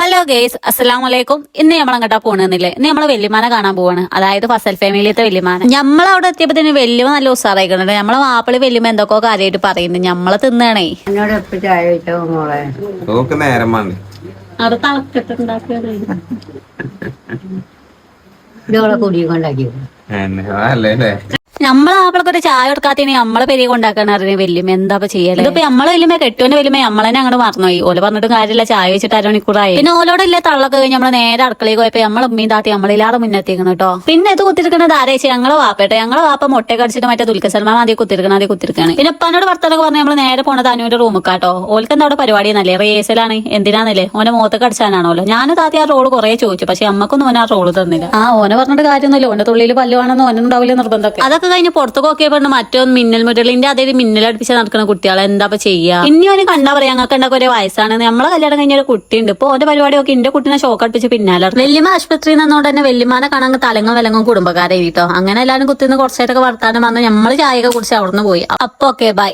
Hello guys, അസ്സലാമലൈക്കും. ഇന്ന് നമ്മളങ്ങോട്ടാ പോണെന്നില്ലേ? ഇന്ന് നമ്മളെ വല്യമാനെ കാണാൻ പോവാണ്. അതായത് ഫസൽ ഫാമിലിയത്തെ വല്യമാനെ. നമ്മളവിടെ എത്തിയപ്പോ തന്നെ വല്യമ്മ നല്ല ഉസാറായിക്കണുണ്ട്. നമ്മളെ മാപ്പിളി വല്യമ്മ എന്തൊക്കെ കാര്യമായിട്ട് പറയുന്നുണ്ട്. നമ്മളെ തിന്നാണേ എന്നോട് എപ്പോ ചായ വെച്ചോ മോളെ. നോക്ക് നേരം വേണ്ട. അവിടെ തളക്കിട്ടുണ്ടാക്കിയത് ഇതോളെ കുടിക്കൊണ്ടാക്കി അല്ലേ നമ്മളെ മാപ്പിളക്ക് ഒരു ചായ കൊടുക്കാത്തതിന് നമ്മളെ പെരിയ കൊണ്ടാക്കാൻ അറിയാം വല്യമ്മ. എന്താ ചെയ്യല്? ഇതിപ്പോ നമ്മളെ വല്യമ്മ കെട്ടുവിന്റെ വല്യമ്മ നമ്മളെന്നെ അങ്ങോട്ട് മറന്നുപോയി. ഓല പറഞ്ഞിട്ട് കാര്യമില്ല, ചായ വെച്ചിട്ട് അരമണിക്കൂറായി. പിന്നെ ഓലോടല്ലേ തള്ളൊക്കെ കഴിഞ്ഞ് നമ്മള് നേരെ അടുക്കളയിൽ പോയപ്പോ നമ്മളെ ഉമ്മയും താത്തി നമ്മളിലാറ് മുന്നെത്തിക്കണം കേട്ടോ. പിന്നെ ഇത് കുത്തിരിക്കുന്നത് ആരേച്ച് ഞങ്ങളെ വാപ്പേട്ടെ. ഞങ്ങളെ വാപ്പ മുട്ടയൊക്കെ അടിച്ചിട്ട് മറ്റേ ദുൽഖർ സൽമാൻ ആദ്യം കുത്തിരിക്കാണ്. പിന്നെ ഉപ്പാനോട് ഭർത്താനൊക്കെ പറഞ്ഞ് നമ്മള് നേരെ പോണത് അനുവിന്റെ റൂമിക്കാട്ടോ. ഓൽക്ക് എന്താ അവിടെ പരിപാടി എന്നല്ലേ, റിയേഴ്സലാണ്. എന്തിനാന്നല്ലേ, ഓനെ മുഖത്തൊക്കെ അടിച്ചാനാണല്ലോ. ഞാൻ താത്തി ആ റോള് കുറെ ചോദിച്ചു, പക്ഷെ അമ്മക്കൊന്നും ഓനെ ആ റോള് തന്നില്ല. ഓനെ പറഞ്ഞിട്ട് കാര്യമൊന്നുമില്ല, ഓന്റെ തുള്ളിയിൽ പല്ലുവാണെന്ന് ഓനുണ്ടാവില്ല നിർബന്ധമൊക്കെ. അതൊക്കെ കഴിഞ്ഞ് പുറത്തൊക്കെ നോക്കിയപ്പോൾ മറ്റൊന്ന് മിന്നൽ മുരളിന്റെ അതേ മിന്നലടിപ്പിച്ച് നടക്കുന്ന കുട്ടികളെ എന്താ ചെയ്യാ. ഇനി ഓന് കണ്ടാ പറയാ ഞങ്ങൾക്ക് ഉണ്ടാക്കുക ഒരു വയസ്സാണ്. നമ്മളെ കല്യാണം കഴിഞ്ഞ ഒരു കുട്ടിയുണ്ട്. ഇപ്പൊ ഓന്റെ പരിപാടിയൊക്കെ എന്റെ കുട്ടീനെ ഷോക്ക് അടുപ്പിച്ച് പിന്നാലെ വല്യമ്മ ആശുപത്രിയിൽ നിന്നുകൊണ്ട് തന്നെ വല്യമാനെ കാണാൻ തലങ്ങും വിലങ്ങും കുടുംബക്കാരെ കേട്ടോ. അങ്ങനെ എല്ലാവരും കുത്തിന്ന് കുറച്ചായിട്ടൊക്കെ വർത്താനം വന്ന് നമ്മള് ചായയൊക്കെ കുടിച്ച് അവിടുന്ന് പോയി. അപ്പൊ ഓക്കെ ബൈ.